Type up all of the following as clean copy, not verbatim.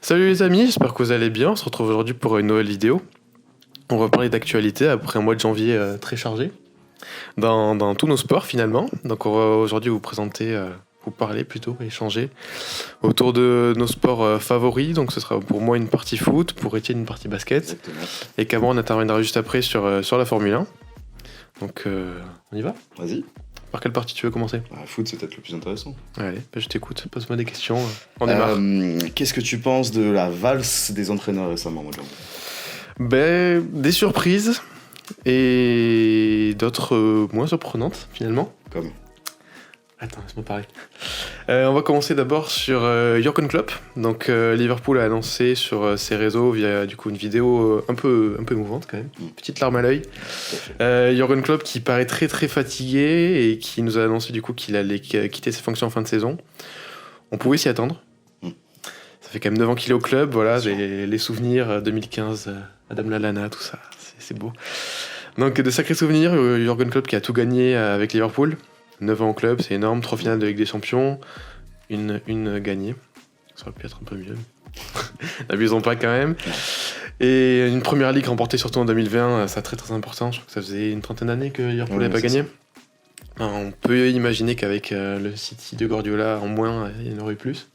Salut les amis, j'espère que vous allez bien. On se retrouve aujourd'hui pour une nouvelle vidéo. On va parler d'actualité après un mois de janvier très chargé dans tous nos sports finalement. Donc on va aujourd'hui vous présenter, vous parler plutôt, échanger autour de nos sports favoris. Donc ce sera pour moi une partie foot, pour Étienne une partie basket. Exactement. Et Cameron interviendra juste après sur la Formule 1. Donc on y va. Vas-y. Par quelle partie tu veux commencer? Foot, c'est peut-être le plus intéressant. Allez, je t'écoute, pose-moi des questions. On démarre. Qu'est-ce que tu penses de la valse des entraîneurs récemment, Mojo? Des surprises et d'autres moins surprenantes finalement. Comme Attends, laisse-moi parler. On va commencer d'abord sur Jürgen Klopp. Donc Liverpool a annoncé sur ses réseaux via du coup une vidéo un peu émouvante quand même, petite larme à l'œil. Jürgen Klopp qui paraît très très fatigué et qui nous a annoncé du coup qu'il allait quitter ses fonctions en fin de saison. On pouvait s'y attendre. Ça fait quand même 9 ans qu'il est au club, voilà, les souvenirs 2015, Adam Lallana, tout ça, c'est beau. Donc de sacrés souvenirs, Jürgen Klopp qui a tout gagné avec Liverpool. 9 ans au club, c'est énorme, 3 finales de Ligue des Champions, une gagnée. Ça aurait pu être un peu mieux. N'abusons pas quand même. Et une première ligue remportée surtout en 2020, c'est très très important. Je crois que ça faisait une trentaine d'années que Liverpool n'avait pas gagné. On peut imaginer qu'avec le City de Guardiola en moins, il y en aurait plus.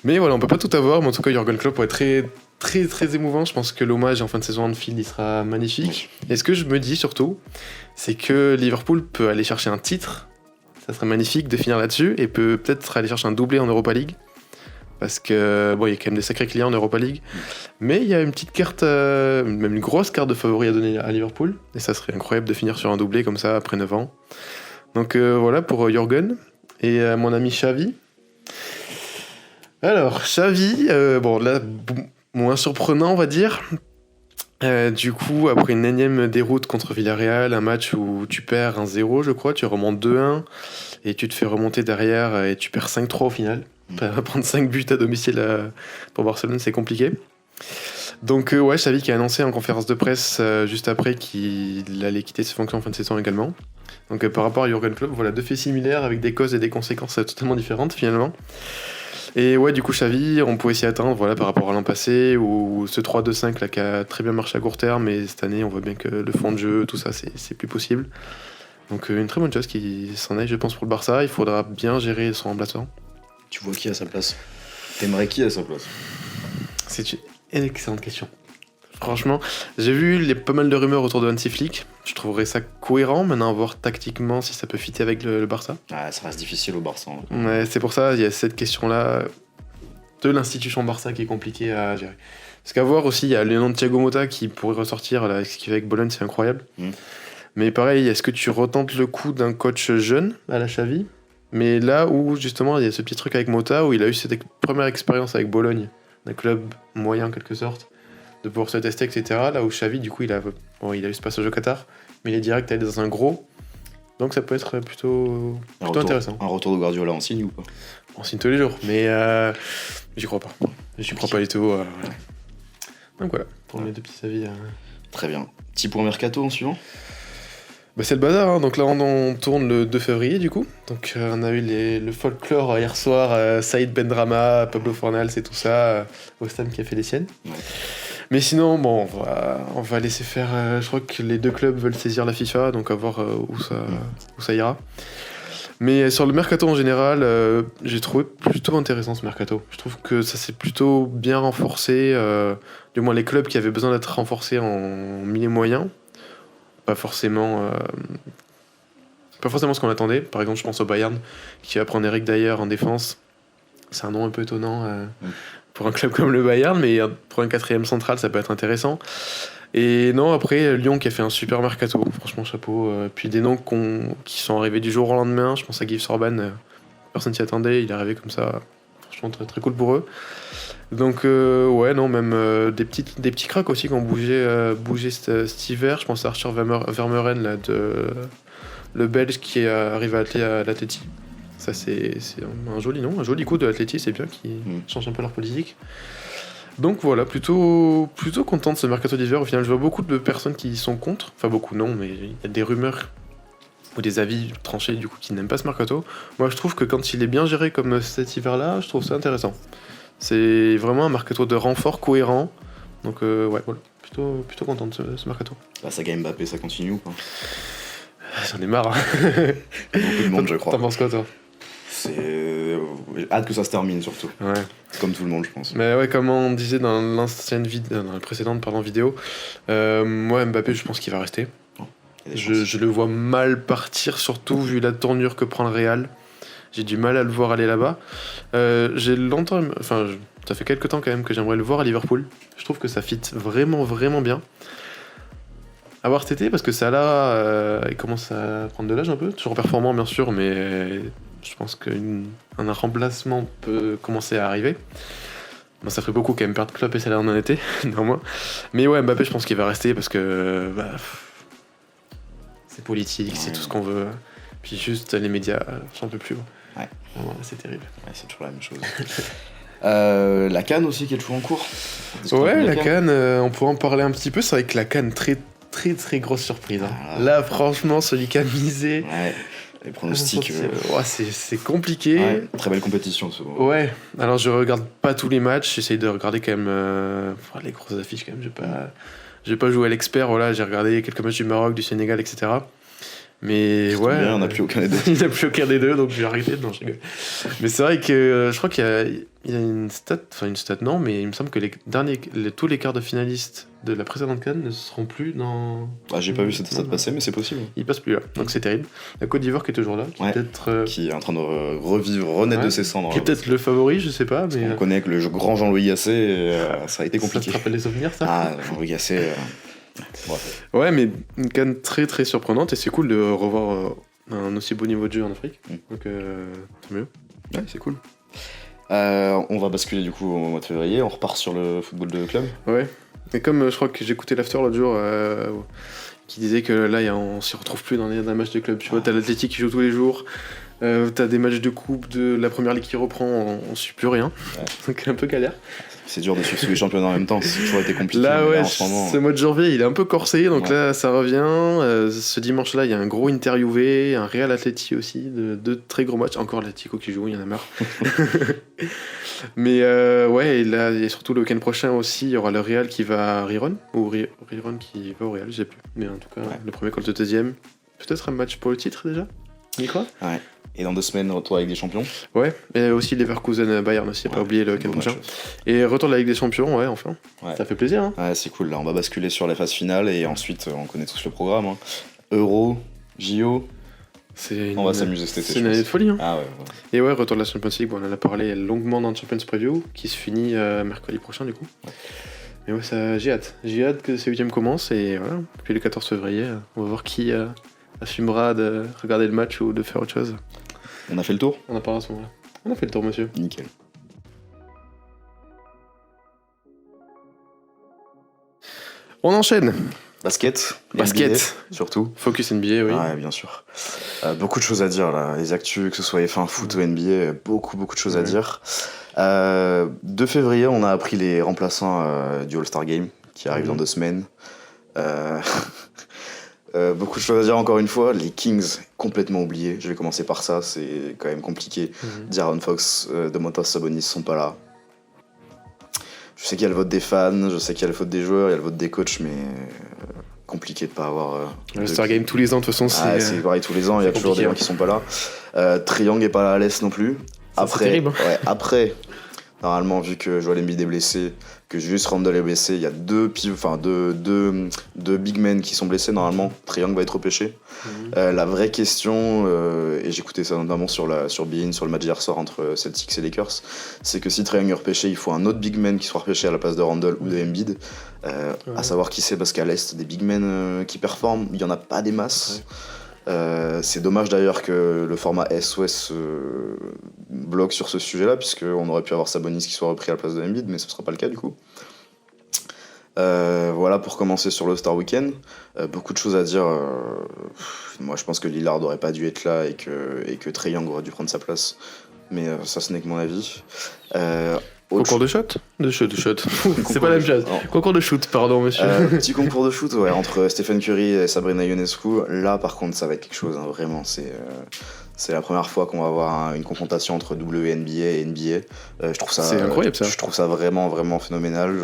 Mais voilà, on peut pas tout avoir, mais en tout cas Jürgen Klopp va être très très très émouvant. Je pense que l'hommage en fin de saison à Anfield il sera magnifique. Et ce que je me dis surtout, c'est que Liverpool peut aller chercher un titre, ça serait magnifique de finir là-dessus, et peut peut-être aller chercher un doublé en Europa League, parce que bon, il y a quand même des sacrés clients en Europa League, mais il y a une petite carte, même une grosse carte de favori à donner à Liverpool, et ça serait incroyable de finir sur un doublé comme ça après 9 ans. Donc voilà pour Jürgen, et mon ami Xavi. Alors, Xavi, bon là, moins surprenant on va dire. Du coup, après une énième déroute contre Villarreal, un match où tu perds 1-0 je crois, tu remontes 2-1, et tu te fais remonter derrière et tu perds 5-3 au final. Prendre 5 buts à domicile pour Barcelone, c'est compliqué. Donc ouais, Xavi qui a annoncé en conférence de presse juste après qu'il allait quitter ses fonctions en fin de saison également. Donc par rapport à Jürgen Klopp, voilà deux faits similaires avec des causes et des conséquences totalement différentes finalement. Et ouais, du coup, Xavi, on pouvait s'y attendre voilà, par rapport à l'an passé, ou ce 3-2-5 là, qui a très bien marché à court terme, mais cette année, on voit bien que le fond de jeu, tout ça, c'est plus possible. Donc une très bonne chose qui s'en aille, je pense, pour le Barça. Il faudra bien gérer son remplaçant. Tu vois qui à sa place? T'aimerais qui à sa place? C'est une excellente question. Franchement, j'ai vu pas mal de rumeurs autour de Hansi Flick. Je trouverais ça cohérent, maintenant à voir tactiquement si ça peut fitter avec le Barça. Ah, ça reste difficile au Barça. Ouais, c'est pour ça, il y a cette question-là de l'institution Barça qui est compliquée à gérer. Parce qu'à voir aussi, il y a le nom de Thiago Motta qui pourrait ressortir, là, ce qu'il fait avec Bologne, c'est incroyable. Mais pareil, est-ce que tu retentes le coup d'un coach jeune à la Xavi? Mais là où, justement, il y a ce petit truc avec Motta, où il a eu cette première expérience avec Bologne, d'un club moyen en quelque sorte, de pouvoir se tester, etc. Là où Xavi, du coup, il a eu ce passage au Qatar, mais il est direct allé dans un gros. Donc ça peut être plutôt intéressant. Un retour de Guardiola en signe ou pas? On signe tous les jours, mais j'y crois pas. J'y crois pas du tout. Voilà. Donc voilà, pour mes deux petits avis. Très bien. Petit point mercato en suivant. Bah, c'est le bazar, hein. Donc là on tourne le 2 février du coup. Donc on a eu le folklore hier soir, Saïd Benrahma, Pablo Fornals et tout ça, West Ham qui a fait les siennes. Ouais. Mais sinon, bon, on va laisser faire. Je crois que les deux clubs veulent saisir la FIFA, donc à voir où ça ira. Mais sur le mercato en général, j'ai trouvé plutôt intéressant ce mercato. Je trouve que ça s'est plutôt bien renforcé. Du moins les clubs qui avaient besoin d'être renforcés en milieu moyen. Pas forcément ce qu'on attendait. Par exemple, je pense au Bayern, qui va prendre Eric Dyer en défense. C'est un nom un peu étonnant pour un club comme le Bayern, mais pour un 4ème central, ça peut être intéressant. Et non, après, Lyon qui a fait un super mercato, franchement, chapeau. Puis des noms qui sont arrivés du jour au lendemain, je pense à Guy Sorban, personne s'y attendait, il est arrivé comme ça, franchement, très, très cool pour eux. Donc, ouais, non, même des petits cracks aussi qui ont bougé cet hiver, je pense à Arthur Vermeuren, là, le Belge qui arrive à l'Atleti. Ça, c'est un joli nom, un joli coup de l'Atleti, c'est bien qu'ils changent un peu leur politique. Donc voilà, plutôt content de ce mercato d'hiver. Au final, je vois beaucoup de personnes qui sont contre. Enfin, beaucoup non, mais il y a des rumeurs ou des avis tranchés du coup qui n'aiment pas ce mercato. Moi, je trouve que quand il est bien géré comme cet hiver-là, je trouve ça intéressant. C'est vraiment un mercato de renfort cohérent. Donc ouais, voilà. Plutôt content de ce mercato. La saga Mbappé, ça continue ou pas? J'en ai marre. Beaucoup de monde, je crois. T'en penses quoi, toi? J'ai hâte que ça se termine, surtout. Ouais. Comme tout le monde, je pense. Mais ouais, comme on disait dans dans la précédente vidéo, moi Mbappé, je pense qu'il va rester. Il y a des chances. Je le vois mal partir, surtout vu la tournure que prend le Real. J'ai du mal à le voir aller là-bas. J'ai longtemps, ça fait quelques temps quand même que j'aimerais le voir à Liverpool. Je trouve que ça fit vraiment, vraiment bien. À voir cet été, parce que Salah, il commence à prendre de l'âge un peu. Toujours performant, bien sûr, mais je pense qu'un remplacement peut commencer à arriver. Bon, ça ferait beaucoup quand même perdre Klopp et Salah en un été, néanmoins. Mais ouais, Mbappé, je pense qu'il va rester parce que c'est politique, c'est tout ce qu'on veut. Puis juste les médias, j'en peux plus. Ouais. Vraiment, c'est terrible. Ouais, c'est toujours la même chose. La CAN aussi qui est toujours en cours. Ouais, la CAN, on pourrait en parler un petit peu. C'est vrai que la CAN, très très très grosse surprise. Hein. Ah, là, franchement, celui qui a misé. Ouais, les pronostics. C'est compliqué. Ouais, très belle compétition. Ce... Ouais, alors je regarde pas tous les matchs. J'essaye de regarder quand même les grosses affiches quand même. J'ai pas joué à l'expert. Voilà, j'ai regardé quelques matchs du Maroc, du Sénégal, etc. Mais ouais. Bien, on n'a plus aucun des deux. Il n'y a plus aucun des deux, donc je vais arrêter. Non, je rigole. Mais c'est vrai que je crois qu'il y a une stat, non, mais il me semble que tous les quarts de finalistes de la précédente CAN ne seront plus dans. Ah, j'ai pas vu cette stat passer, mais c'est possible. Ils passent plus là, donc c'est terrible. La Côte d'Ivoire qui est toujours là, qui est en train de renaître de ses cendres. Qui est peut-être le favori, je sais pas. Mais on connaît que le grand Jean-Louis Gasset, ça a été compliqué. Ça te rappelle les souvenirs, ça? Ah, Jean-Louis Gasset. Ouais, mais une CAN très très surprenante et c'est cool de revoir un aussi beau niveau de jeu en Afrique. Donc tant mieux. Ouais, c'est cool. On va basculer du coup au mois de février, on repart sur le football de club. Ouais, et comme je crois que j'ai écouté l'after l'autre jour qui disait que là on s'y retrouve plus dans les matchs de club. Tu vois, t'as l'Athletic qui joue tous les jours, t'as des matchs de coupe de la première ligue qui reprend, on suit plus rien. Ouais. Donc un peu galère. C'est dur de suivre tous les championnats en même temps, c'est toujours été compliqué. Là, ouais, en ce moment, ce mois de janvier, il est un peu corsé, donc là, ça revient. Ce dimanche-là, il y a un gros Inter Juve, un Real Atleti aussi, deux très gros matchs. Encore l'Atletico qui joue, il y en a marre. Mais ouais, et là, et surtout le week-end prochain aussi, il y aura le Real qui va à Riron, ou Riron qui va au Real, je sais plus. Mais en tout cas, le premier contre le deuxième. Peut-être un match pour le titre déjà, y crois? Ouais. Et dans 2 semaines, retour avec des champions. Ouais, et aussi Leverkusen Bayern aussi, pas oublier le week-end prochain. Et retour de la Ligue des Champions, ouais, enfin. Ouais. Ça fait plaisir. Hein. Ouais, c'est cool. Là, on va basculer sur la phase finale et ensuite, on connaît tous le programme. Hein. Euro, JO. On va s'amuser cet été. C'est une année de folie. Hein. Ah ouais. Et ouais, retour de la Champions League, on en a parlé longuement dans le Champions Preview, qui se finit mercredi prochain du coup. Ouais. Mais ouais, ça, j'ai hâte. J'ai hâte que ces 8e commencent et voilà. Puis le 14 février, on va voir qui assumera de regarder le match ou de faire autre chose. On a fait le tour ? On a parlé à ce moment-là. On a fait le tour, monsieur. Nickel. On enchaîne. Basket, NBA, surtout. Focus NBA, oui. Ouais, bien sûr. Beaucoup de choses à dire là. Les actus, que ce soit F1, foot ou NBA, beaucoup de choses à dire. 2 février, on a appris les remplaçants du All-Star Game qui arrivent dans 2 semaines. Beaucoup de choses à dire encore une fois. Les Kings, complètement oubliés. Je vais commencer par ça, c'est quand même compliqué. De'Aaron Fox, Domantas Sabonis sont pas là. Je sais qu'il y a le vote des fans, je sais qu'il y a le vote des joueurs, il y a le vote des coachs, mais compliqué de pas avoir... le Star Game tous les ans, de toute façon, c'est pareil tous les ans, il y a toujours des gens qui sont pas là. Trae Young est pas là à l'Est non plus. C'est terrible. Ouais, après, normalement, vu que Joel Embiid est blessé, que Julius Randle est blessé, il y a deux big men qui sont blessés, normalement, Trae Young va être repêché. La vraie question, et j'écoutais ça notamment sur Bein, sur le match d'hier soir entre Celtics et Lakers, c'est que si Trae Young est repêché, il faut un autre big man qui soit repêché à la place de Randle ou de Embiid, à savoir qui c'est, parce qu'à l'Est, des big men qui performent, il y en a pas des masses. C'est dommage d'ailleurs que le format S-Ouest bloque sur ce sujet-là, puisqu'on aurait pu avoir Sabonis qui soit repris à la place de Embiid, mais ce ne sera pas le cas du coup. Voilà pour commencer sur le Star Weekend. Beaucoup de choses à dire. Moi je pense que Lillard n'aurait pas dû être là et que Trae Young aurait dû prendre sa place. Mais ça, ce n'est que mon avis. Concours de shot. C'est pas la même chose. Concours de shoot, pardon, monsieur. Petit concours de shoot, ouais, entre Stephen Curry et Sabrina Ionescu. Là, par contre, ça va être quelque chose, hein, vraiment. C'est la première fois qu'on va avoir une confrontation entre WNBA et NBA. Je trouve ça, c'est incroyable ça. Je trouve ça vraiment, vraiment phénoménal.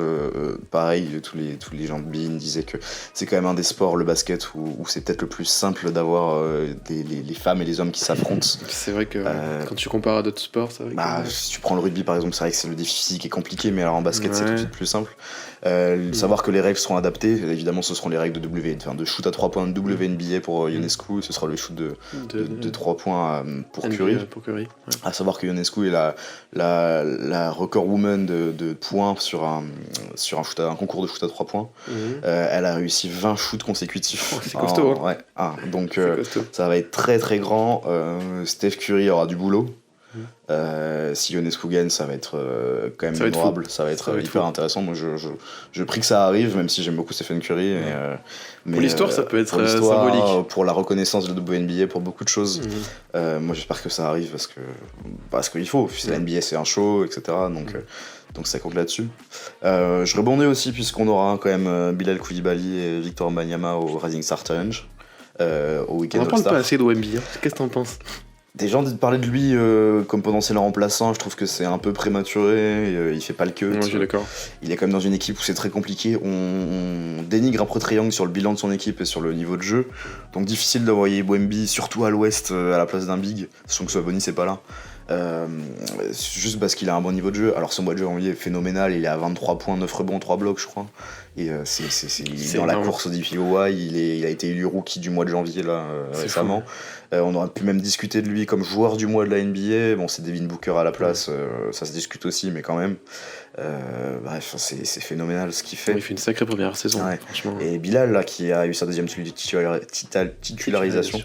Pareil, tous les gens de Bein disaient que c'est quand même un des sports, le basket, où c'est peut-être le plus simple d'avoir les femmes et les hommes qui s'affrontent. C'est vrai que quand tu compares à d'autres sports, c'est vrai que... Si tu prends le rugby par exemple, c'est vrai que c'est le défi physique est compliqué, mais alors en basket c'est tout de suite plus simple. Savoir que les règles seront adaptées, évidemment ce seront les règles de shoot à 3 points de WNBA pour Ionescu, et ce sera le shoot de 3 points pour Curry. Ouais. À savoir que Ionescu est la record woman de points sur un concours de shoot à 3 points. Elle a réussi 20 shoots consécutifs. C'est costaud. Ouais. Donc ça va être très très grand. Steph Curry aura du boulot. Si Ionescu gagne, ça va être quand même mémorable, ça va être hyper intéressant. Moi je prie que ça arrive, même si j'aime beaucoup Stephen Curry. Mais pour l'histoire, ça peut être symbolique. Pour la reconnaissance de WNBA, pour beaucoup de choses. Moi j'espère que ça arrive parce qu'il faut. La NBA c'est un show, etc. Donc ça compte là-dessus. Je rebondis aussi puisqu'on aura quand même Bilal Koulibaly et Victor Wembanyama au Rising Star Challenge au week-end On All-Star. en parle pas assez de Wemby. Qu'est-ce que t'en penses? Des gens parler de lui comme potentiel remplaçant, je trouve que c'est un peu prématuré, il fait pas le cut. Ouais, je suis d'accord. Il est quand même dans une équipe où c'est très compliqué, on dénigre un peu Trae Young sur le bilan de son équipe et sur le niveau de jeu, donc difficile d'envoyer Wemby, surtout à l'ouest, à la place d'un big, sachant que Sabonis c'est pas là. Juste parce qu'il a un bon niveau de jeu. Alors son mois de jeu en est phénoménal, il est à 23 points, 9 rebonds, 3 blocs je crois. Et il est dans la course au DPOY, il a été élu rookie du mois de janvier là, récemment. On aurait pu même discuter de lui comme joueur du mois de la NBA. Bon, c'est Devin Booker à la place, ça se discute aussi, mais quand même. Bref, c'est phénoménal ce qu'il fait. Il fait une sacrée première saison, franchement. Et Bilal, là, qui a eu sa deuxième titularisation,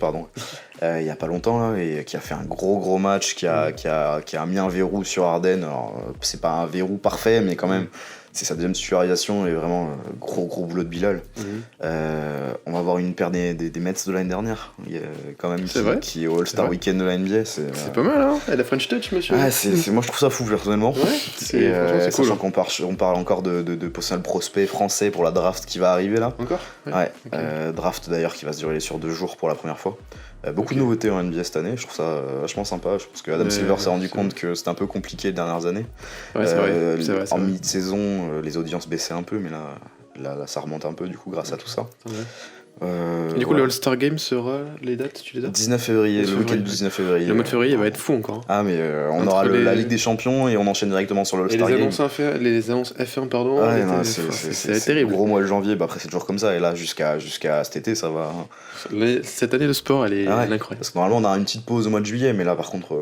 il y a pas longtemps, là, et qui a fait un gros match, qui a mis un verrou sur Harden. Alors, c'est pas un verrou parfait, mais quand même. C'est sa deuxième titularisation et vraiment gros boulot de Bilal. On va voir une paire des Mets de l'année dernière. Il y a quand même qui est au All-Star Weekend de la NBA. C'est pas mal, hein. Elle a French Touch, monsieur. Moi je trouve ça fou personnellement. C'est cool. Sachant qu'on parle encore de potentiel prospect français pour la draft qui va arriver là. Encore okay. Draft d'ailleurs qui va se dérouler sur 2 jours pour la première fois. Beaucoup de nouveautés en NBA cette année, je trouve ça vachement sympa. Je pense que Adam Silver s'est rendu compte que c'était un peu compliqué les dernières années. Ouais, c'est vrai. En mi-saison, les audiences baissaient un peu, mais là ça remonte un peu du coup grâce à tout ça. Du coup, le All-Star Game sera les dates, tu les as 19 février, le week-end du 19 février. Le mois de février va être fou encore. Ah, mais on aura la Ligue des Champions et on enchaîne directement sur le All-Star Game. Les annonces F1, pardon. C'est terrible. Le gros mois de janvier, après c'est toujours comme ça, et là jusqu'à cet été, ça va. Cette année de sport, elle est incroyable. Parce que normalement, on a une petite pause au mois de juillet, mais là par contre.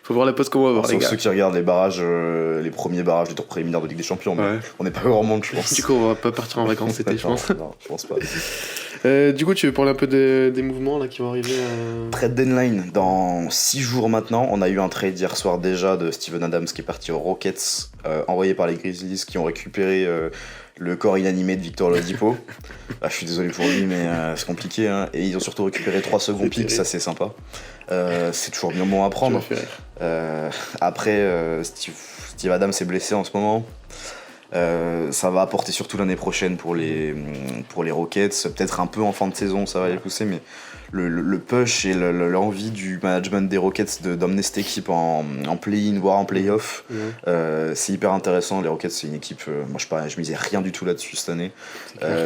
Faut voir la pause qu'on va avoir, les gars. Sauf ceux qui regardent les barrages, les premiers barrages du tour préliminaire de Ligue des Champions, mais on n'est pas grand monde, je pense. Du coup, on va pas partir en vacances cet été, je pense. Non, je pense pas. Du coup, tu veux parler un peu des mouvements là, qui vont arriver Trade deadline, dans 6 jours maintenant. On a eu un trade hier soir déjà de Steven Adams qui est parti aux Rockets, envoyé par les Grizzlies qui ont récupéré le corps inanimé de Victor Oladipo. Je suis désolé pour lui, mais c'est compliqué. Hein. Et ils ont surtout récupéré 3 secondes picks, ça c'est sympa. C'est toujours bien bon à prendre. Après, Steve Adams est blessé en ce moment. Ça va apporter surtout l'année prochaine pour les Rockets, peut-être un peu en fin de saison ça va les pousser, mais le push et l'envie du management des Rockets d'emmener cette équipe en play-in voire en play-off, c'est hyper intéressant. Les Rockets c'est une équipe, moi je misais rien du tout là-dessus cette année,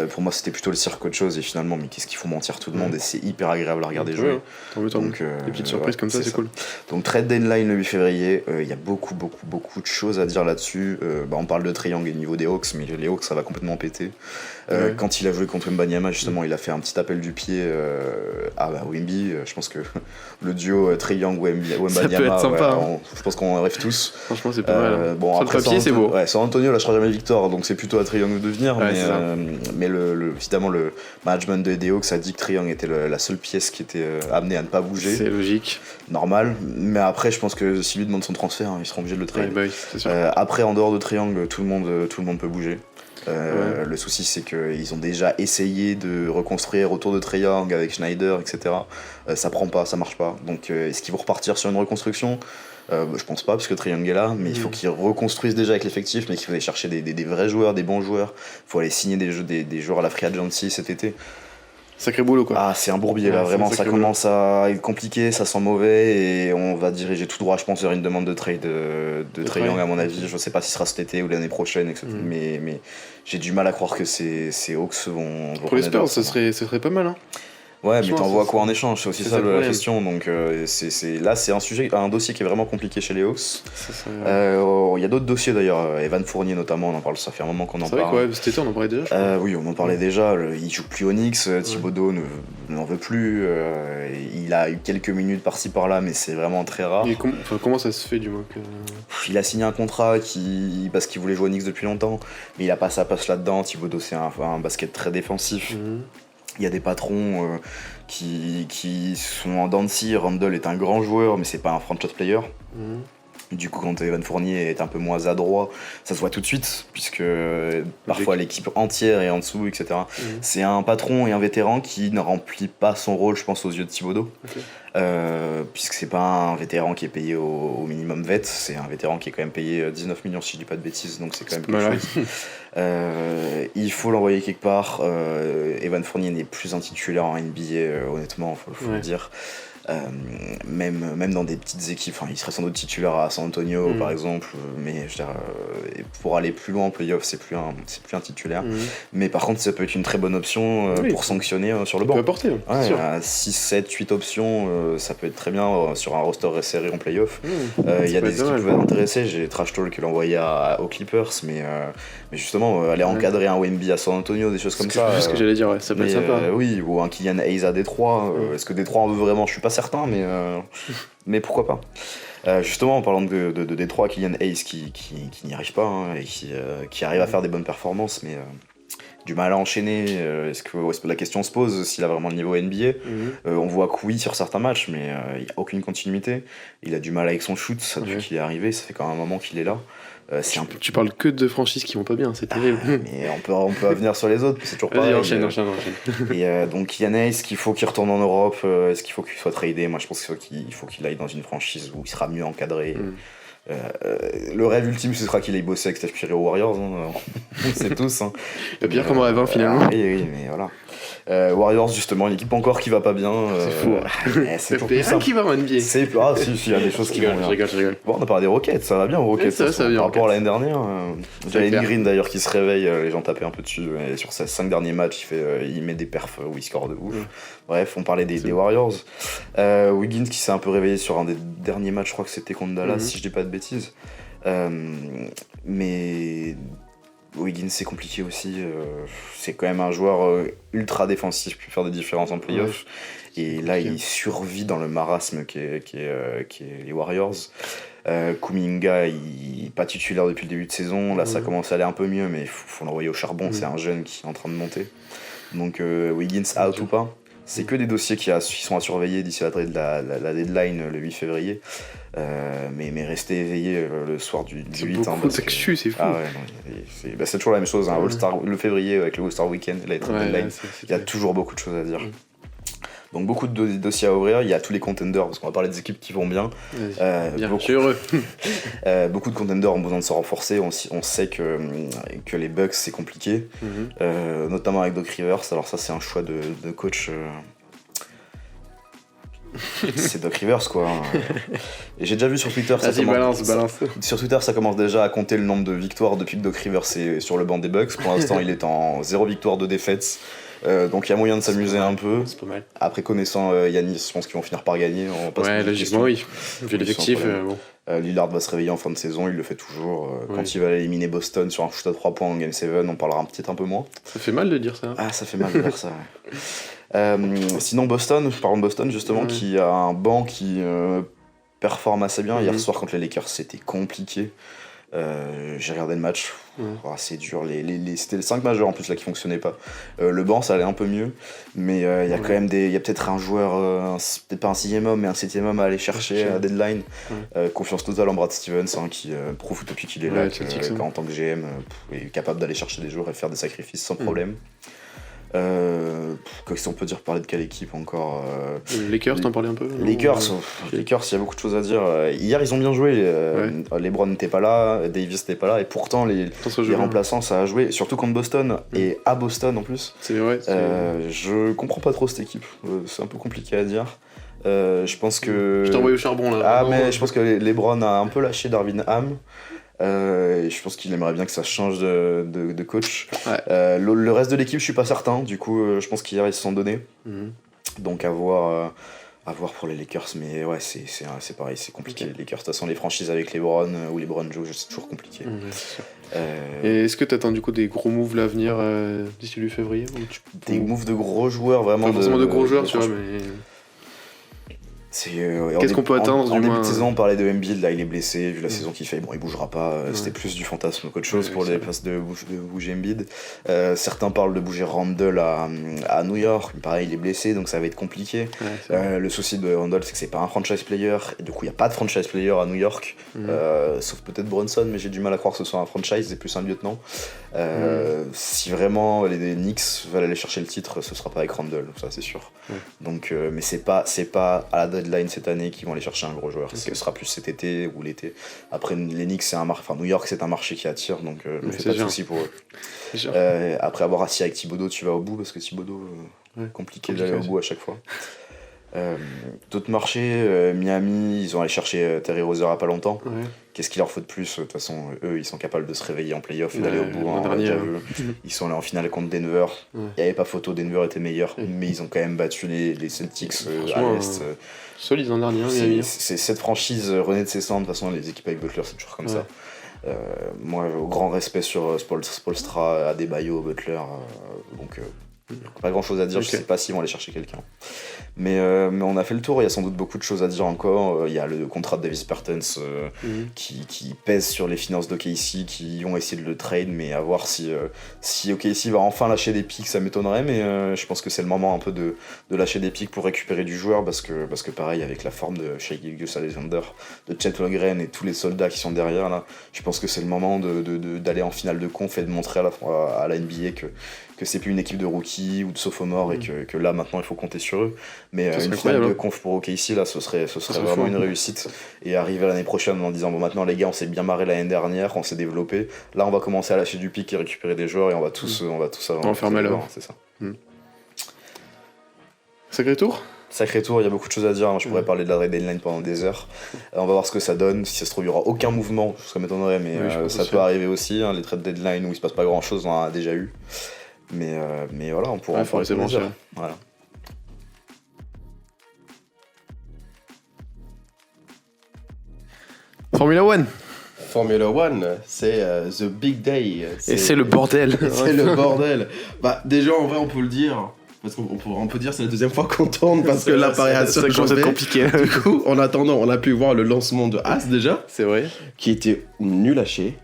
pour moi c'était plutôt le cirque qu'autre chose, et finalement mais qu'est-ce qu'il faut mentir tout le monde, et c'est hyper agréable à regarder jouer. Donc des petites surprises comme ça, c'est cool. Donc trade deadline le 8 février, il y a beaucoup de choses à dire là-dessus. On parle de triangle au niveau des Hawks, mais les Hawks ça va complètement péter. Quand il a joué contre Wembanyama, justement, il a fait un petit appel du pied à Wemby. Je pense que le duo Trae Young Wembanyama, ça peut être sympa. Je pense qu'on rêve tous. Franchement, c'est pas mal. Bon, sur après, le papier, c'est beau. San Antonio lâchera jamais Victor, donc c'est plutôt à Trae Young de venir. Mais évidemment, le management des Hawks a dit que Trae Young était la seule pièce qui était amenée à ne pas bouger. C'est logique. Normal. Mais après, je pense que s'il lui demande son transfert, ils seront obligés de le trade. Oui, c'est sûr. Après, en dehors de Trae Young, tout le monde peut bouger. Le souci c'est qu'ils ont déjà essayé de reconstruire autour de Trae Young avec Schneider, etc. Ça prend pas, ça marche pas. Donc est-ce qu'ils vont repartir sur une reconstruction ? Je pense pas, parce que Trae Young est là, mais il faut qu'ils reconstruisent déjà avec l'effectif, mais qu'il faut aller chercher des vrais joueurs, des bons joueurs. Il faut aller signer des joueurs à la free agency cet été. Sacré boulot, quoi. Ah, c'est un bourbier là, vraiment, ça commence à être compliqué, ça sent mauvais et on va diriger tout droit, je pense, vers une demande de trade de Trae Young, à mon avis. Je sais pas si ce sera cet été ou l'année prochaine, etc. Mais j'ai du mal à croire que ces Hawks vont pour les Spurs, ce serait pas mal, hein. Ouais, mais t'envoies quoi en échange? C'est aussi ça la question. Donc là, c'est un dossier qui est vraiment compliqué chez les Hawks. Il y a d'autres dossiers d'ailleurs. Evan Fournier notamment, on en parle. Ça fait un moment qu'on en parle. C'est vrai que cet été on en parlait déjà. Oui, on en parlait déjà. Il joue plus au Knicks. Thibodeau n'en veut plus. Il a eu quelques minutes par-ci par-là, mais c'est vraiment très rare. Et comment ça se fait du moins Il a signé un contrat parce qu'il voulait jouer au Knicks depuis longtemps, mais il a pas sa place là-dedans. Thibodeau, c'est un basket très défensif. Il y a des patrons qui sont en dents de scie. Randle est un grand joueur, mais c'est pas un franchise player. Du coup, quand Evan Fournier est un peu moins adroit, ça se voit tout de suite, puisque parfois l'équipe entière est en dessous, etc. C'est un patron et un vétéran qui ne remplit pas son rôle, je pense, aux yeux de Thibodeau. Puisque c'est pas un vétéran qui est payé au minimum vet, c'est un vétéran qui est quand même payé 19 millions, si je dis pas de bêtises, donc c'est quand même quelque chose. Il faut l'envoyer quelque part. Evan Fournier n'est plus un titulaire en NBA, honnêtement, faut le dire. Même dans des petites équipes, il serait sans doute titulaire à San Antonio par exemple, mais je veux dire, pour aller plus loin en playoff, c'est plus un titulaire. Mais par contre, ça peut être une très bonne option pour sanctionner sur le banc. Ça peut apporter, sûr. 6, 7, 8 options, ça peut être très bien sur un roster resserré en playoff. Il y a des équipes qui peuvent être intéressées. J'ai Trash Talk qui l'a envoyé aux Clippers, mais justement, aller encadrer un Wemby à San Antonio, des choses comme ça. C'est ce que j'allais dire, ça peut être sympa. Oui, ou un Killian Hayes à Détroit. Est-ce que Détroit en veut vraiment? Je suis pas certain, mais pourquoi pas. Justement, en parlant de Détroit, Killian Hayes qui n'y arrive pas et qui arrive à faire des bonnes performances, mais du mal à enchaîner. Est-ce que la question se pose s'il a vraiment le niveau NBA? On voit que oui sur certains matchs, mais il n'y a aucune continuité. Il a du mal avec son shoot, ça depuis qu'il est arrivé, ça fait quand même un moment qu'il est là. Tu parles que de franchises qui vont pas bien, c'est terrible. Mais on peut revenir sur les autres, c'est toujours pareil. Enchaîne. Et donc Killian Hayes, est-ce qu'il faut qu'il retourne en Europe? Est-ce qu'il faut qu'il soit tradé? Moi je pense qu'il faut qu'il aille dans une franchise où il sera mieux encadré. Le rêve ultime, ce sera qu'il aille bosser avec Steph Curry aux Warriors, on le sait tous. Le pire comme rêve, finalement. Oui, mais voilà. Warriors, justement, une équipe encore qui va pas bien. C'est fou. C'est toujours plus simple. Qui va en NBA. Si, il y a des choses qui vont bien. Je rigole. Bon, on a parlé des Rockets, ça va bien aux Rockets. Ça va bien. Par rapport à l'année dernière. Jalen Green, d'ailleurs, qui se réveille, les gens tapaient un peu dessus. Et sur ses 5 derniers matchs, il met des perfs où il score de ouf. Bref, on parlait des Warriors. Wiggins qui s'est un peu réveillé sur un des derniers matchs, je crois que c'était contre Dallas, si je dis pas de bêtises. Mais Wiggins, c'est compliqué aussi. C'est quand même un joueur ultra défensif qui peut faire des différences en playoff. Et là, il survit dans le marasme qui est les Warriors. Kuminga, il n'est pas titulaire depuis le début de saison. Là, ça commence à aller un peu mieux, mais il faut l'envoyer au charbon. C'est un jeune qui est en train de monter. Donc, Wiggins out ou pas? C'est que des dossiers qui sont à surveiller d'ici la deadline le 8 février. Mais restez éveillés le soir du 8. C'est fou. C'est toujours la même chose. Le février avec le All-Star Weekend, deadline, il y a toujours beaucoup de choses à dire. Donc beaucoup de dossiers à ouvrir. Il y a tous les contenders, parce qu'on va parler des équipes qui vont bien. Je suis heureux. Beaucoup de contenders ont besoin de se renforcer. On sait que les Bucks, c'est compliqué. Notamment avec Doc Rivers. Alors ça, c'est un choix de coach... c'est Doc Rivers, quoi. Et j'ai déjà vu sur Twitter... balance. Sur Twitter, ça commence déjà à compter le nombre de victoires depuis que Doc Rivers est sur le banc des Bucks. Pour l'instant, il est en 0 victoire, 2 défaites. Donc il y a moyen de s'amuser un peu. C'est pas mal. Après, connaissant Giannis, je pense qu'ils vont finir par gagner. Logiquement, oui. Vu l'effectif, bon. Lillard va se réveiller en fin de saison, il le fait toujours. Quand il va éliminer Boston sur un shoot à 3 points en Game 7, on parlera peut-être un peu moins. Ça fait mal de dire ça. Ah, ça fait mal de dire ça, sinon Boston, parlons de Boston justement, qui a un banc qui performe assez bien. Hier soir contre les Lakers, c'était compliqué. J'ai regardé le match, c'est dur. C'était les 5 majeurs en plus là qui fonctionnaient pas. Le banc, ça allait un peu mieux, mais il y a quand même il y a peut-être un joueur, peut-être pas un 6ème homme, mais un 7ème homme à aller chercher à deadline. Confiance totale en Brad Stevens, qui prouve depuis qu'il est là qu'en tant que GM, est capable d'aller chercher des joueurs et faire des sacrifices sans problème. Qu'est-ce qu'on peut dire, parler de quelle équipe encore Les Lakers, t'en parlais un peu? Lakers, il y a beaucoup de choses à dire. Hier, ils ont bien joué. LeBron n'était pas là, Davis n'était pas là, et pourtant, les remplaçants, ça a joué, surtout contre Boston, et à Boston en plus. C'est vrai. Je comprends pas trop cette équipe. C'est un peu compliqué à dire. Je pense que. Je t'envoie au charbon là. Ah, mais je pense que LeBron a un peu lâché Darvin Ham. Et je pense qu'il aimerait bien que ça change de coach. Ouais. Le reste de l'équipe, je suis pas certain. Du coup, je pense qu'hier, ils se sont donnés. Donc, à voir pour les Lakers. Mais ouais, c'est pareil, c'est compliqué. Les Lakers, de toute façon, les franchises avec LeBron ou LeBron joue, c'est toujours compliqué. C'est sûr. Et est-ce que t'attends du coup des gros moves à venir d'ici le février Des moves de gros joueurs, vraiment. Pas forcément de gros joueurs, tu vois, mais. Qu'est-ce qu'on peut attendre en début de saison, on parlait de Embiid, là il est blessé, vu la saison qu'il fait, bon il bougera pas, c'était plus du fantasme qu'autre chose pour les places de bouger Embiid. Certains parlent de bouger Randle à New York, pareil il est blessé donc ça va être compliqué. Le souci de Randle c'est que c'est pas un franchise player, et du coup il n'y a pas de franchise player à New York, sauf peut-être Brunson, mais j'ai du mal à croire que ce soit un franchise, c'est plus un lieutenant. Si vraiment les Knicks veulent aller chercher le titre, ce sera pas avec Randle, ça c'est sûr. Donc, mais c'est pas à la deadline cette année qu'ils vont aller chercher un gros joueur. Ce sera plus cet été ou l'été. Après, les Knicks, New York, c'est un marché qui attire, donc je me fais pas de soucis pour eux. Après avoir assis avec Thibodeau, tu vas au bout, parce que Thibodeau, compliqué d'aller au bout à chaque fois. D'autres marchés, Miami, ils ont allé chercher Terry Rozier à pas longtemps. Qu'est-ce qu'il leur faut de plus? De toute façon, eux, ils sont capables de se réveiller en playoff et d'aller au bout. Ils sont allés en finale contre Denver. Il n'y avait pas photo, Denver était meilleur, mais ils ont quand même battu les Celtics à l'Est. Solide l'an dernier, Miami. C'est cette franchise renaît de ses cendres. De toute façon, les équipes avec Butler, c'est toujours comme ça. Moi, au grand respect sur Spoelstra, Adebayo, Butler. Donc, pas grand chose à dire, je sais pas s'ils vont aller chercher quelqu'un. Mais on a fait le tour, il y a sans doute beaucoup de choses à dire encore. Il y a le contrat de Davis Bertans qui pèse sur les finances d'OKC, qui ont essayé de le trade, mais à voir si OKC va enfin lâcher des pics, ça m'étonnerait, mais je pense que c'est le moment un peu de lâcher des pics pour récupérer du joueur, parce que pareil, avec la forme de Shai Gilgeous-Alexander, de Chet Holmgren et tous les soldats qui sont derrière, là, je pense que c'est le moment d'aller en finale de conf et de montrer à la NBA que c'est plus une équipe de rookies ou de sophomores et que là maintenant il faut compter sur eux, mais une finale de conf pour OKC là ce serait vraiment une réussite, et arriver l'année prochaine en disant bon maintenant les gars on s'est bien marré l'année dernière, on s'est développé, là on va commencer à lâcher du pic et récupérer des joueurs et on va tous en faire mal, c'est ça. Sacré tour, il y a beaucoup de choses à dire. Moi, je pourrais parler de la trade deadline pendant des heures. On va voir ce que ça donne. Si ça se trouve, il n'y aura aucun mouvement, ça m'étonnerait, mais ça peut arriver aussi. Les trade deadline où il ne se passe pas grand chose, on en a déjà eu. Mais voilà, on pourra en parler. Voilà. Formula One. Formula One, c'est the big day. Et c'est le bordel. C'est le bordel. Bah, déjà, en vrai, on peut le dire. Parce qu'on peut dire que c'est la deuxième fois qu'on tourne parce que l'appareil a changé. C'est compliqué. Du coup, en attendant, on a pu voir le lancement de As déjà. C'est vrai. Qui était nul à chier.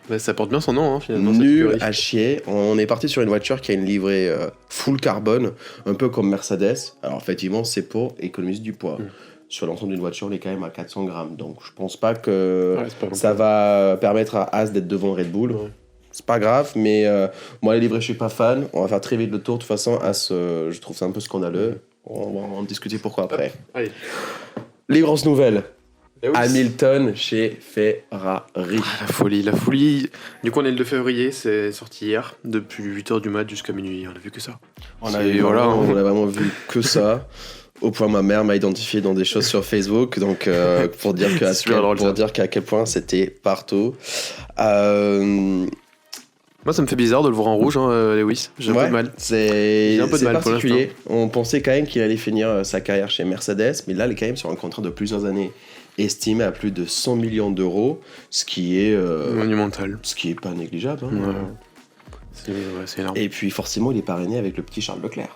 Bah, ça porte bien son nom, finalement. Nul à chier. On est parti sur une voiture qui a une livrée full carbone, un peu comme Mercedes. Alors, effectivement, c'est pour économiser du poids. Sur l'ensemble d'une voiture, on est quand même à 400 grammes. Donc, je pense pas que ça va permettre à As d'être devant Red Bull. C'est pas grave, mais moi, les livrets, je suis pas fan. On va faire très vite le tour. De toute façon, As, je trouve ça un peu scandaleux. On va en discuter pourquoi après. Allez. Les grosses nouvelles. Hamilton chez Ferrari. La folie. Du coup, on est le 2 février, c'est sorti hier. Depuis 8h du mat jusqu'à minuit, on a vu que ça. On a vraiment vu que ça. Au point, ma mère m'a identifié dans des choses sur Facebook, donc pour dire qu'à quel point c'était partout. Moi, ça me fait bizarre de le voir en rouge, Lewis. J'ai un peu de mal. C'est un peu de mal particulier. On pensait quand même qu'il allait finir sa carrière chez Mercedes, mais là, il est quand même sur un contrat de plusieurs années, estimé à plus de 100 millions d'euros, ce qui est monumental. Ce qui est pas négligeable. C'est énorme. Et puis forcément, il est parrainé avec le petit Charles Leclerc,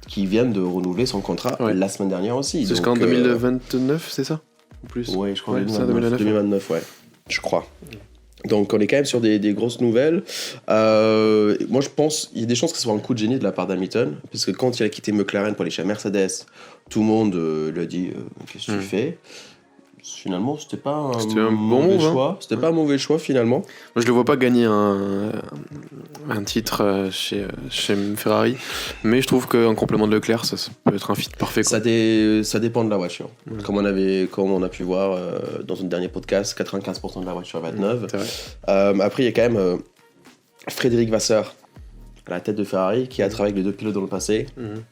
qui vient de renouveler son contrat la semaine dernière aussi. C'est jusqu'en 2029, c'est ça? Ou plus? Oui, je crois 2029, ouais. Je crois. Donc on est quand même sur des grosses nouvelles. Moi je pense il y a des chances que ce soit un coup de génie de la part d'Hamilton, parce que quand il a quitté McLaren pour aller chez Mercedes, tout le monde lui a dit qu'est-ce que tu fais? finalement, c'était pas C'était un bon mauvais move, hein. choix. C'était pas un mauvais choix, finalement. Moi, je le vois pas gagner un titre chez Ferrari, mais je trouve qu'en complément de Leclerc, ça peut être un fit parfait, quoi. Ça dépend de la voiture. Ouais. Comme on a pu voir dans un dernier podcast, 95% de la voiture va être neuve. C'est vrai. Après, il y a quand même Frédéric Vasseur à la tête de Ferrari qui a travaillé avec les deux pilotes dans le passé. Mhm.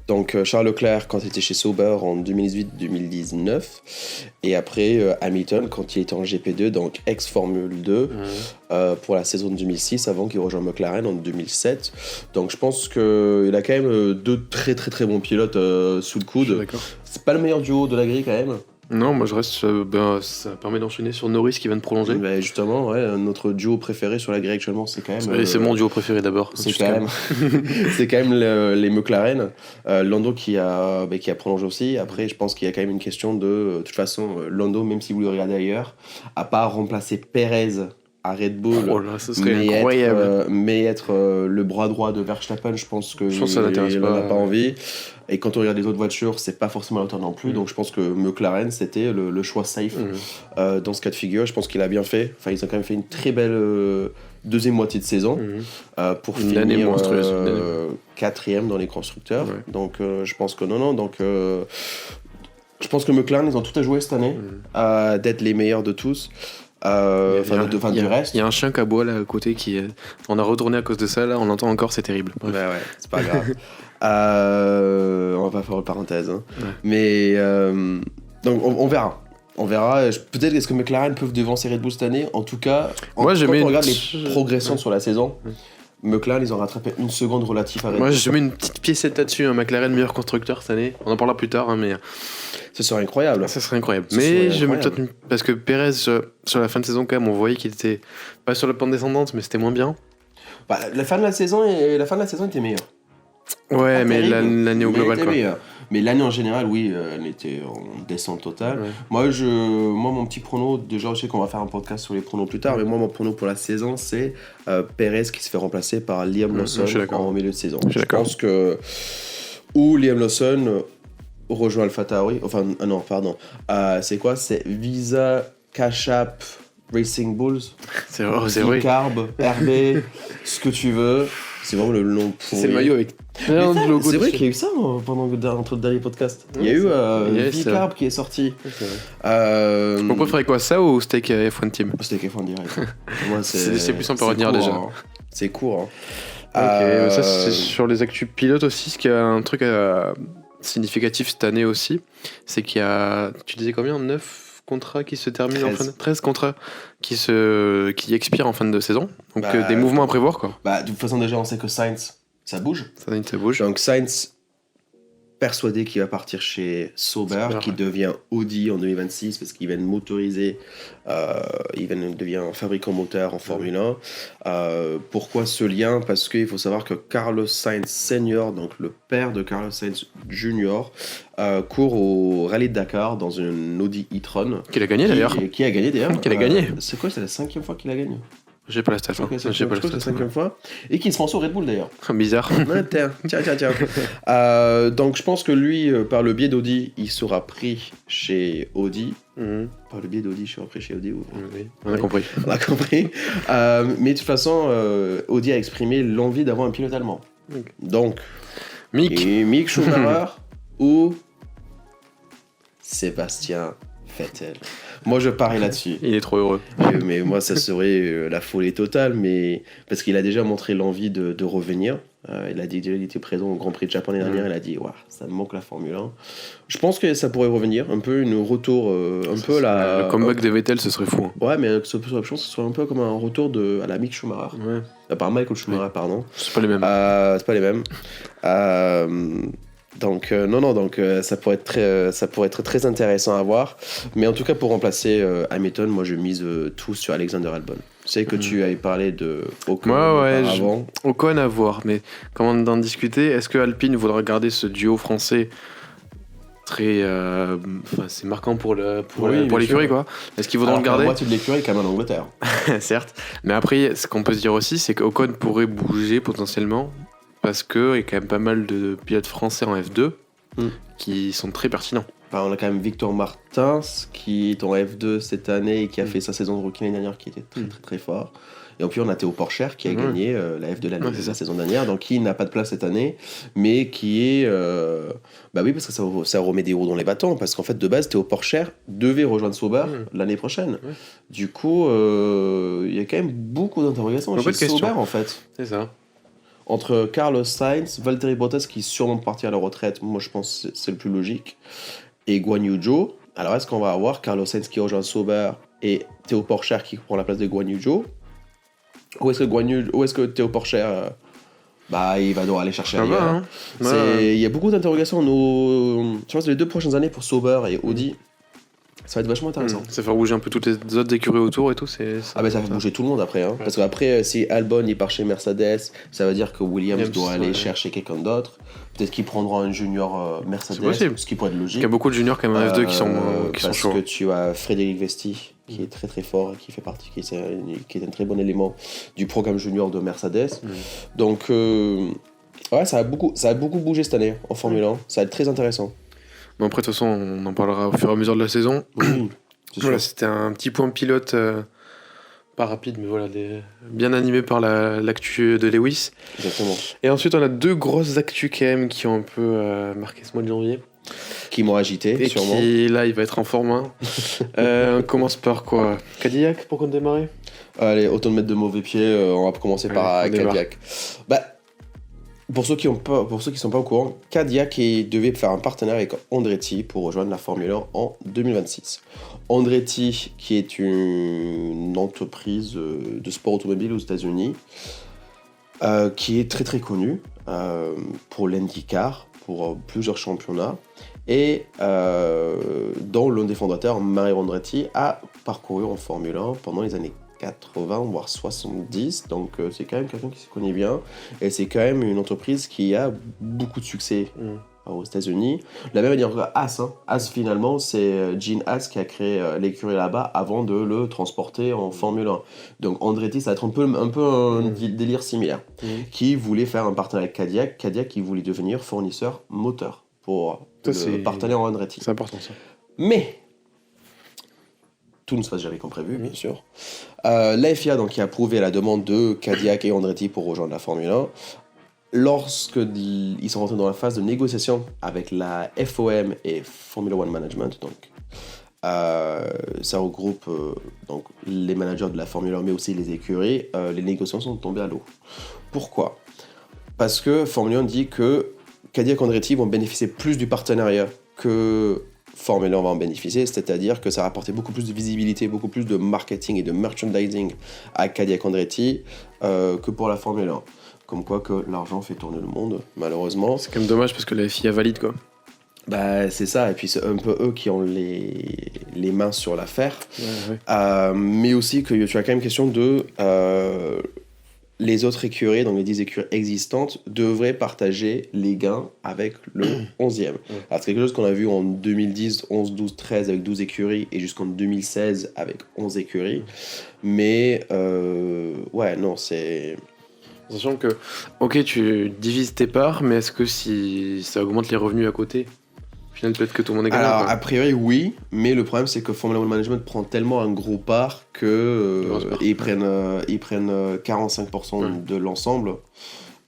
Donc Charles Leclerc quand il était chez Sauber en 2018-2019 et après Hamilton quand il était en GP2, donc ex-Formule 2 pour la saison de 2006 avant qu'il rejoigne McLaren en 2007. Donc je pense qu'il a quand même deux très très très bons pilotes sous le Je suis coude. d'accord. C'est pas le meilleur duo de la grille quand même. Non, moi je reste. Ça permet d'enchaîner sur Norris qui vient de prolonger. Mais justement, ouais, notre duo préféré sur la grille actuellement, c'est quand même. Et c'est mon duo préféré d'abord. C'est jusqu'à- quand même, c'est quand même les McLaren. Lando qui a prolongé aussi. Après, je pense qu'il y a quand même une question de toute façon, Lando, même si vous le regardez ailleurs, à part remplacer Perez à Red Bull, Oh là, ce serait incroyable. mais être le bras droit de Verstappen, je pense que Je pense que ça l'intéresse il pas. n'en a pas envie. Et quand on regarde les autres voitures, c'est pas forcément à la hauteur non plus. Donc je pense que McLaren, c'était le choix safe dans ce cas de figure. Je pense qu'il a bien fait. Enfin, ils ont quand même fait une très belle deuxième moitié de saison pour Une année finir monstrueuse. 4e dans les constructeurs. Ouais. Donc je pense que non. Donc je pense que McLaren, ils ont tout à jouer cette année d'être les meilleurs de tous. Du reste. Il y a un chien qui aboie là à côté qui. On a retourné à cause de ça là, on l'entend encore, c'est terrible. Bref. Ouais, c'est pas grave. On va pas faire une parenthèse. Hein. Ouais. Mais donc on verra. On verra. Peut-être est-ce que McLaren peuvent devancer Red Bull cette année. En tout cas, Moi, quand j'aimais on regarde une- les progressions sur la saison, McLaren, ils ont rattrapé une seconde relative à Red Moi Bull. je mets une petite piécette là-dessus, un McLaren meilleur constructeur cette année. On en parlera plus tard, hein, mais Ce serait incroyable. ça serait incroyable. Ce Mais serait je mets incroyable. peut-être parce que Perez sur la fin de saison quand même, on voyait qu'il était pas sur la pente descendante, mais c'était moins bien. Bah, la fin de la saison était meilleure. Ouais, Pas mais terrible, l'année au mais global elle était quoi. meilleure. Mais l'année en général, oui, elle était en descente totale. Ouais. Moi, mon petit prono, déjà, je sais qu'on va faire un podcast sur les pronos plus tard, mais moi, mon prono pour la saison, c'est Perez qui se fait remplacer par Liam Lawson je suis d'accord. en milieu de saison. Je suis d'accord. pense que ou Liam Lawson rejoint AlphaTauri, enfin, non, pardon. C'est quoi? C'est Visa Cash App Racing Bulls. C'est vrai. Carb, RB, ce que tu veux. C'est vraiment le nom pourri. C'est le maillot avec plein de logos. C'est vrai dessus. qu'il y a eu ça entre le dernier podcast. Il y a Ouais, eu Yes. V-Carb qui est sorti. C'est vrai. Vous préférez quoi, ça ou Steak F1 Team? C'était F1 direct. Moi, C'est plus simple à retenir, court, déjà. hein. C'est court. Ok, ça c'est sur les actus pilotes aussi, ce qui a un truc significatif cette année aussi, c'est qu'il y a, tu disais combien, 9 contrats qui se terminent 13 contrats qui expirent en fin de saison, donc Bah, des mouvements à prévoir quoi. Bah, de toute façon, déjà, on sait que Sainz, ça bouge. Ça bouge. Donc, Sainz, persuadé qu'il va partir chez Sauber, Sauber, qui ouais. devient Audi en 2026 parce qu'il vient de motoriser, devient fabricant moteur en Formule 1. Pourquoi ce lien? Parce qu'il faut savoir que Carlos Sainz Senior, donc le père de Carlos Sainz Junior, court au Rallye de Dakar dans une Audi e-tron. Qu'il a gagné d'ailleurs. Qui a gagné d'ailleurs. Qu'il a gagné. C'est quoi? C'est la 5e fois qu'il a gagné. J'ai pas la stat. Hein. Ok, c'est J'ai pas je crois que c'est la 5e fois. Et qui est sponsor Red Bull d'ailleurs. Bizarre. Ouais, tiens. Donc je pense que lui, par le biais d'Audi, il sera pris chez Audi. Par le biais d'Audi, il sera pris chez Audi. Oui, on a compris. On a compris. Mais de toute façon, Audi a exprimé l'envie d'avoir un pilote allemand. Ok. Donc, Mick. Schumacher ou Sébastien Vettel. Moi, je parie là-dessus. Il est trop heureux. Mais moi, ça serait la folie totale, mais parce qu'il a déjà montré l'envie de revenir. Il a dit qu'il était présent au Grand Prix de Japon l'année dernière. Il a dit, ça me manque la Formule 1. Je pense que ça pourrait revenir, un peu une retour, Le comeback de Vettel, ce serait fou. Ouais, mais je pense que ce serait un peu comme un retour à la Mick Schumacher. Ouais. Par Michael Schumacher, pardon. C'est pas les mêmes. C'est pas les mêmes. Donc ça pourrait être très intéressant à voir. Mais en tout cas, pour remplacer Hamilton, moi je mise tout sur Alexander Albon. Je sais que tu avais parlé de Ocon auparavant. Ocon à voir, mais comment d'en discuter? Est-ce que Alpine voudra garder ce duo français très, c'est marquant pour l'écurie quoi. Est-ce qu'ils voudront le garder? La moitié de l'écurie est quand même en Angleterre. Certes, mais après, ce qu'on peut se dire aussi, c'est qu'Ocon pourrait bouger potentiellement parce qu'il y a quand même pas mal de pilotes français en F2 qui sont très pertinents. on a quand même Victor Martins qui est en F2 cette année et qui a fait sa saison de rookie l'année dernière qui était très très très fort. Et puis on a Théo Porcher qui a gagné la F de l'année la saison dernière, donc qui n'a pas de place cette année, mais qui est... Bah oui, parce que ça remet des roues dans les bâtons, parce qu'en fait, de base, Théo Porcher devait rejoindre Sauber l'année prochaine. Du coup, il y a quand même beaucoup d'interrogations chez Sauber, en fait. C'est ça. Entre Carlos Sainz, Valtteri Bottas, qui est sûrement parti à la retraite, moi je pense que c'est le plus logique, et Guan Yu Zhou. Alors est-ce qu'on va avoir Carlos Sainz qui rejoint Sauber et Théo Porcher qui prend la place de Guan Yu Zhou? Ou est-ce que Théo Porcher, il va devoir aller chercher ailleurs. Il y a beaucoup d'interrogations. Je pense que les 2 prochaines années pour Sauber et Audi, ça va être vachement intéressant. Ça va faire bouger un peu toutes les autres écuries autour et tout. Ça va faire bouger tout le monde après. Hein. Parce qu'après, si Albon il part chez Mercedes, ça veut dire que Williams doit aller chercher quelqu'un d'autre. Peut-être qu'il prendra un junior Mercedes, ce qui pourrait être logique. Il y a beaucoup de juniors quand même en F2 qui sont chauds. Parce que tu as Frédéric Vesti qui est très très fort et qui fait partie, qui est un très bon élément du programme junior de Mercedes. Donc ça a beaucoup bougé cette année en Formule 1. Ça va être très intéressant. Bon, après de toute façon on en parlera au fur et à mesure de la saison. Voilà, c'était un petit point pilote. Pas rapide, mais voilà, bien animé par l'actu de Lewis. Exactement. Et ensuite, on a 2 grosses actus quand même qui ont un peu marqué ce mois de janvier. Qui m'ont agité, et sûrement. Et là, il va être en forme. Hein. On commence par quoi? Cadillac, pour qu'on démarre? Allez, autant de mettre de mauvais pieds, on va commencer par Cadillac. Pour ceux qui sont pas au courant, Cadillac devait faire un partenariat avec Andretti pour rejoindre la Formule 1 en 2026. Andretti, qui est une entreprise de sport automobile aux États-Unis, qui est très très connue pour l'IndyCar, pour plusieurs championnats, et dont l'un des fondateurs, Mario Andretti, a parcouru en Formule 1 pendant les années 80 voire 70, donc c'est quand même quelqu'un qui se connaît bien, et c'est quand même une entreprise qui a beaucoup de succès aux États-Unis. De la même manière que Haas, Haas finalement c'est Gene Haas qui a créé l'écurie là-bas avant de le transporter en Formule 1. Donc Andretti, ça va être un peu un délire similaire, qui voulait faire un partenariat avec Cadillac qui voulait devenir fournisseur moteur pour le partenaire Andretti. C'est important ça. Mais tout ne se passe jamais comme prévu, bien sûr. La FIA, donc, qui a approuvé la demande de Cadillac et Andretti pour rejoindre la Formule 1, lorsqu'ils sont rentrés dans la phase de négociation avec la FOM et Formula One Management, donc, ça regroupe donc, les managers de la Formule 1, mais aussi les écuries, les négociations sont tombées à l'eau. Pourquoi? Parce que Formula 1 dit que Cadillac et Andretti vont bénéficier plus du partenariat que Formule 1 va en bénéficier, c'est-à-dire que ça va apporter beaucoup plus de visibilité, beaucoup plus de marketing et de merchandising à Cadillac Andretti que pour la Formule 1. Comme quoi que l'argent fait tourner le monde, malheureusement. C'est quand même dommage parce que la FIA valide quoi. C'est ça, et puis c'est un peu eux qui ont les mains sur l'affaire. Mais aussi que tu as quand même question de... les autres écuries, donc les 10 écuries existantes, devraient partager les gains avec le 11e. Alors c'est quelque chose qu'on a vu en 2010, 11, 12, 13 avec 12 écuries et jusqu'en 2016 avec 11 écuries. Mais c'est... Sachant que, ok, tu divises tes parts, mais est-ce que si ça augmente les revenus à côté, au final peut-être que tout le monde est gagnant? Alors a priori oui, mais le problème c'est que Formula One Management prend tellement un gros part que ils prennent 45% de l'ensemble.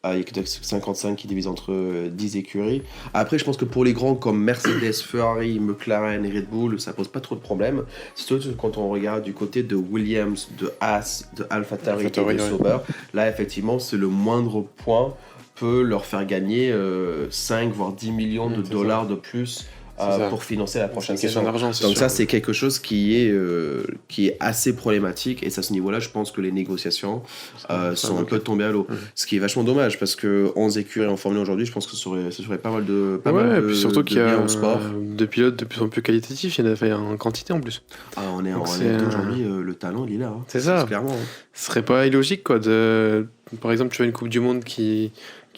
Il y a que 55 qui divisent entre 10 écuries. Après je pense que pour les grands comme Mercedes, Ferrari, McLaren et Red Bull, ça pose pas trop de problèmes. Surtout quand on regarde du côté de Williams, de Haas, de AlphaTauri et de Sauber, là effectivement c'est le moindre point peut leur faire gagner 5 voire 10 millions de dollars de plus pour financer la prochaine saison. Donc ça c'est quelque chose qui est assez problématique, et à ce niveau-là je pense que les négociations sont un peu tombées à l'eau. Ce qui est vachement dommage parce que 11 écuries en Formule 1 aujourd'hui, je pense que ce serait pas mal de et puis surtout qu'il y a au sport. De pilotes de plus en plus qualitatifs, il y en a fait en quantité en plus. On est aujourd'hui, le talent il est là. C'est ça. Clairement. Ce serait pas illogique quoi par exemple tu as une Coupe du Monde qui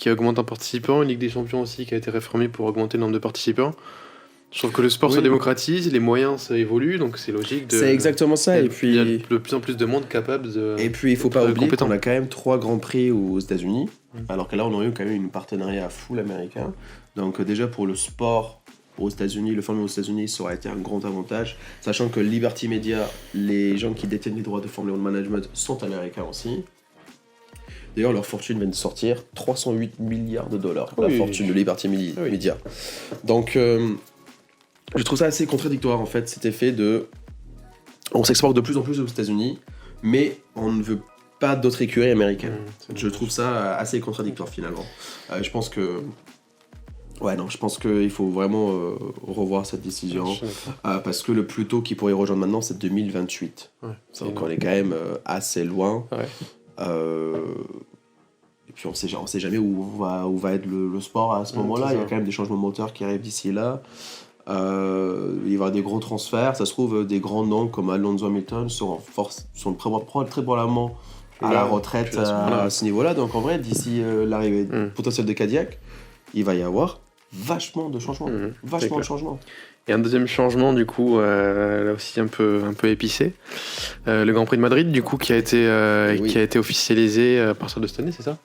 augmente en participants, une Ligue des Champions aussi qui a été réformée pour augmenter le nombre de participants. Je trouve que le sport se démocratise, les moyens ça évolue, donc c'est logique de... C'est exactement ça, et puis... Il y a de plus en plus de monde capable de... Et puis il faut pas oublier qu'on a quand même 3 grands prix aux États-Unis, alors que là on a eu quand même une partenariat full américain. Donc déjà pour le sport, aux États-Unis, le Formule 1 aux États-Unis, ça aurait été un grand avantage, sachant que Liberty Media, les gens qui détiennent les droits de Formule 1 Management sont américains aussi. D'ailleurs, leur fortune vient de sortir, 308 milliards de dollars, la fortune de Liberty Media. Donc, je trouve ça assez contradictoire, en fait, cet effet de... On s'exporte de plus en plus aux États-Unis, mais on ne veut pas d'autres écuries américaines. Je trouve ça assez contradictoire, finalement. Je pense que... Ouais, non, je pense qu'il faut vraiment revoir cette décision, parce que le plus tôt qu'il pourrait rejoindre maintenant, c'est 2028. Donc, on est quand même assez loin. Et puis on sait jamais où va être le sport à ce moment-là. Il y a quand même des changements de moteur qui arrivent d'ici là. Il va y avoir des gros transferts. Ça se trouve, des grands noms comme Alonso Hamilton sont très probablement à la retraite à ce niveau-là. Donc en vrai, d'ici l'arrivée potentielle de Cadillac, il va y avoir vachement de changements. De changements. Et un deuxième changement, du coup, là aussi un peu épicé. Le Grand Prix de Madrid, du coup, qui a été officialisé à partir de cette année, c'est ça ?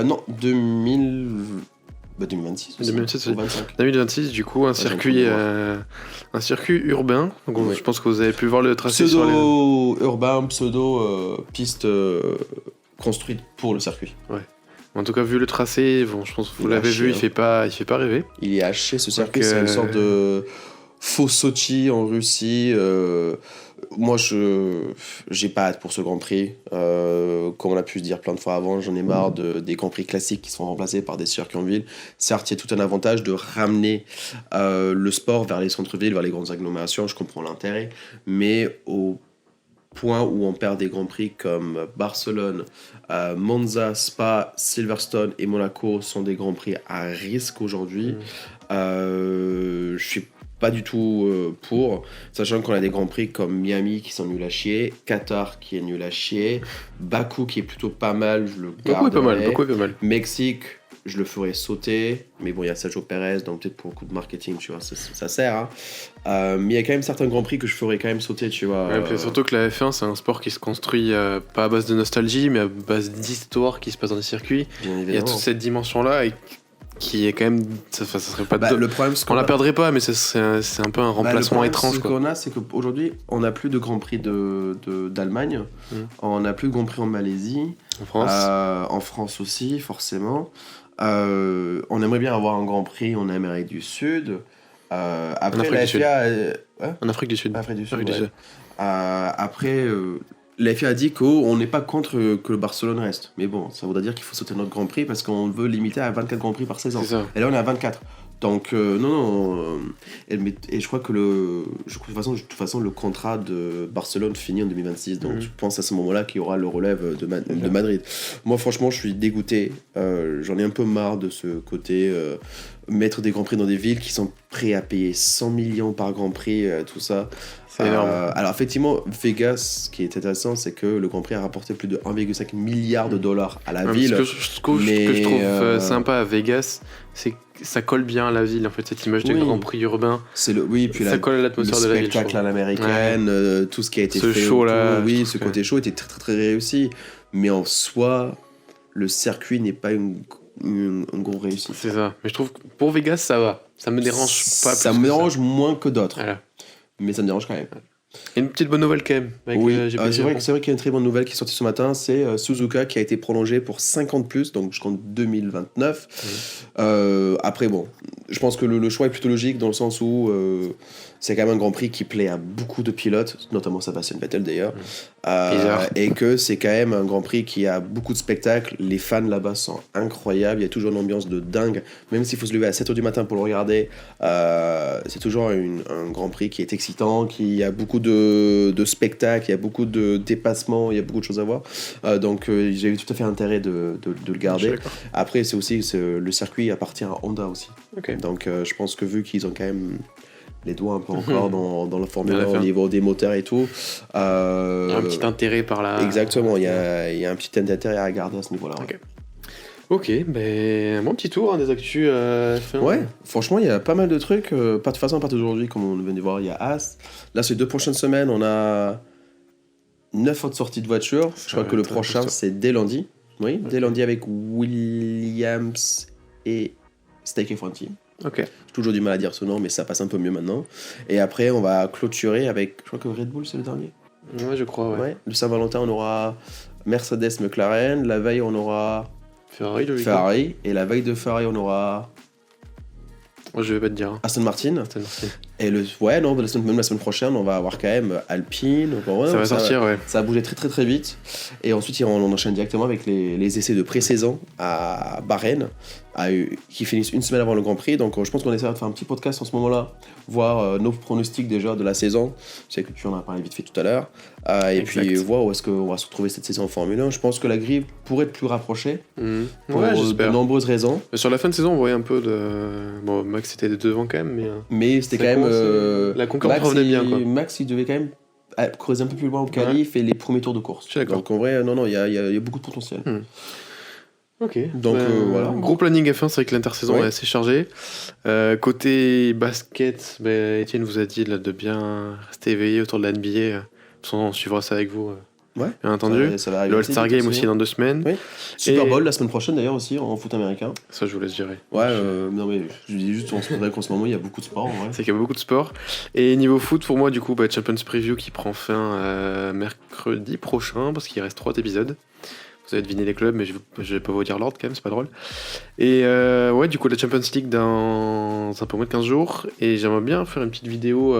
Non, 2026 aussi. 2026, du coup, un circuit urbain. Donc, je pense que vous avez pu voir le tracé urbain, piste construite pour le circuit. Ouais. En tout cas, vu le tracé, bon, je pense que vous l'avez vu, il fait pas rêver. Il est haché, ce circuit, c'est une sorte de faux Sochi en Russie. Moi, j'ai pas hâte pour ce Grand Prix. Comme on a pu se dire plein de fois avant, j'en ai marre des Grands Prix classiques qui sont remplacés par des circuits en ville. Certes, il y a tout un avantage de ramener le sport vers les centres-villes, vers les grandes agglomérations, je comprends l'intérêt, mais au point où on perd des Grands Prix comme Barcelone, Monza, Spa, Silverstone et Monaco sont des Grands Prix à risque aujourd'hui. Je suis pas du tout pour, sachant qu'on a des Grands Prix comme Miami qui sont nuls à chier, Qatar qui est nul à chier, Bakou qui est plutôt pas mal, je le garderai. Bakou est pas mal. Mexique, je le ferais sauter, mais bon, il y a Sergio Perez, donc peut-être pour un coup de marketing, tu vois, ça sert. Hein. Mais il y a quand même certains Grands Prix que je ferais quand même sauter, tu vois. Surtout que la F1, c'est un sport qui se construit pas à base de nostalgie, mais à base d'histoire qui se passe dans les circuits. Il y a toute cette dimension-là et qui est quand même... Ça serait pas le problème, on la perdrait pas, mais c'est un peu un remplacement étrange. Ce qu'on a, c'est qu'aujourd'hui, on n'a plus de Grand Prix d'Allemagne, on n'a plus de Grand Prix en Malaisie, en France aussi, forcément. On aimerait bien avoir un Grand Prix en Amérique du Sud. Après, la FIA... En Afrique du Sud. Après, la FIA a dit qu'on n'est pas contre que le Barcelone reste. Mais bon, ça voudrait dire qu'il faut sauter notre Grand Prix parce qu'on veut limiter à 24 Grands Prix par saison. Et là, on est à 24. Donc, non. Et je crois que de toute façon, le contrat de Barcelone finit en 2026. Donc, je pense à ce moment-là qu'il y aura le relève de Madrid. Moi, franchement, je suis dégoûté. J'en ai un peu marre de ce côté... mettre des Grands Prix dans des villes qui sont prêts à payer 100 millions par Grand Prix, tout ça. C'est énorme. Alors effectivement, Vegas, ce qui est intéressant, c'est que le Grand Prix a rapporté plus de 1,5 milliard de dollars à la ville. Ce que je trouve sympa à Vegas, c'est que ça colle bien à la ville, en fait, cette image du Grand Prix urbain. Puis ça colle à l'atmosphère de la ville. Le spectacle à l'américaine, tout ce qui a été fait. Show-là. Ce côté show était très, très, très réussi. Mais en soi, le circuit n'est pas une grosse réussite. C'est ça. Mais je trouve que pour Vegas, ça va. Ça me dérange pas. Ça me dérange moins que d'autres. Voilà. Mais ça me dérange quand même. Et une petite bonne nouvelle quand même. C'est vrai qu'il y a une très bonne nouvelle qui est sortie ce matin. C'est Suzuka qui a été prolongé pour 50 plus, donc jusqu'en 2029. Après, bon, je pense que le choix est plutôt logique dans le sens où c'est quand même un Grand Prix qui plaît à beaucoup de pilotes, notamment Sebastian Vettel d'ailleurs. Et que c'est quand même un Grand Prix qui a beaucoup de spectacles. Les fans là-bas sont incroyables. Il y a toujours une ambiance de dingue. Même s'il faut se lever à 7h du matin pour le regarder, c'est toujours un Grand Prix qui est excitant, qui a beaucoup de spectacles, il y a beaucoup de dépassements, il y a beaucoup de choses à voir. Donc j'ai eu tout à fait intérêt de le garder. Après, c'est aussi le circuit appartient à Honda aussi. Donc je pense que vu qu'ils ont quand même les doigts un peu encore dans la Formule 1 au niveau des moteurs et tout. Il y a un petit intérêt par là. Exactement, il y a un petit intérêt à regarder à ce niveau-là. Ok, un bon petit tour des actus. Ouais, franchement, il y a pas mal de trucs. Pas de façon, à partir d'aujourd'hui, comme on vient de voir, il y a As. Là, ces 2 prochaines semaines, on a 9 autres sorties de voitures. Je crois que le prochain, c'est dès lundi. Oui, dès lundi avec Williams et Stake F1 Team. Ok. J'ai toujours du mal à dire ce nom, mais ça passe un peu mieux maintenant. Et après, on va clôturer avec, je crois que Red Bull, c'est le dernier. Ouais, je crois, ouais. Ouais. Le Saint-Valentin, on aura Mercedes, McLaren. La veille, on aura Ferrari, logiquement. Ferrari. Et la veille de Ferrari, on aura Moi, je vais pas te dire. Aston Martin. Aston Martin. Et même la semaine prochaine, on va avoir quand même Alpine. Donc, ouais, Ça va sortir, ouais. Ça a bougé très très très vite. Et ensuite, on enchaîne directement avec les essais de pré-saison à Bahreïn, qui finissent une semaine avant le Grand Prix. Donc je pense qu'on essaiera de faire un petit podcast en ce moment-là, voir nos pronostics déjà de la saison. Je sais que tu en as parlé vite fait tout à l'heure. Et Exact. puis voir où est-ce qu'on va se retrouver cette saison en Formule 1. Je pense que la grille pourrait être plus rapprochée pour Ouais, de j'espère. nombreuses raisons. Mais sur la fin de saison, on voyait un peu de. Bon, Max était devant quand même, mais. Mais c'était Ça quand même. commence, la concurrence revenait bien, quoi. Max, il devait quand même creuser un peu plus loin au qualif et les premiers tours de course. Je suis d'accord. Donc en vrai, non, il y a beaucoup de potentiel. Ok. Donc, voilà. Gros planning F1, c'est vrai que l'intersaison Ouais. est assez chargée. Côté basket, Étienne vous a dit là, de bien rester éveillé autour de la NBA. De toute façon, on suivra ça avec vous, Ouais. bien entendu. Ça va arriver Le All-Star assez vite Game aussi dans 2 semaines. Oui. Super Et- Bowl la semaine prochaine d'ailleurs aussi en foot américain. Ça, je vous laisse gérer. Ouais, non mais je dis juste, on se rappelle qu'en ce moment il y a beaucoup de sport en vrai. C'est qu'il y a beaucoup de sport. Et niveau foot, pour moi, du coup, Champions Preview qui prend fin mercredi prochain, parce qu'il reste 3 épisodes. Vous avez deviné les clubs, mais je vais pas vous dire l'ordre quand même, c'est pas drôle. Et ouais, du coup, la Champions League dans un peu moins de 15 jours. Et j'aimerais bien faire une petite vidéo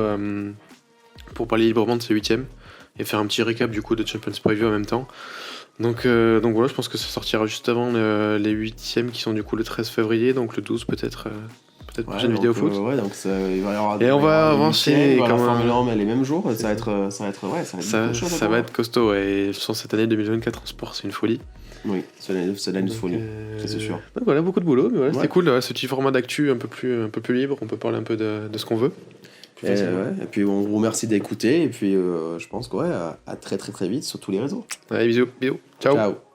pour parler librement de ces 8e et faire un petit récap du coup de Champions Preview en même temps. Donc voilà, je pense que ça sortira juste avant les 8e qui sont du coup le 13 février, donc le 12 peut-être prochaine vidéo foot. Ouais, donc il va y avoir. Et on va avancer la comme un- Formule 1 mais les mêmes jours. Ça va être beaucoup de choses à Ça va voir. être costaud, et de toute façon, cette année 2024 en sport, c'est une folie. Oui, c'est l'année de Donc, folie. Ça, c'est sûr. donc voilà, beaucoup de boulot, mais voilà, c'était Ouais. cool, ce petit format d'actu un peu plus libre, on peut parler un peu de ce qu'on veut. Plus Et, facilement. et puis on vous remercie d'écouter et puis je pense que à très très très vite sur tous les réseaux. Allez, bisous, ciao. Ciao.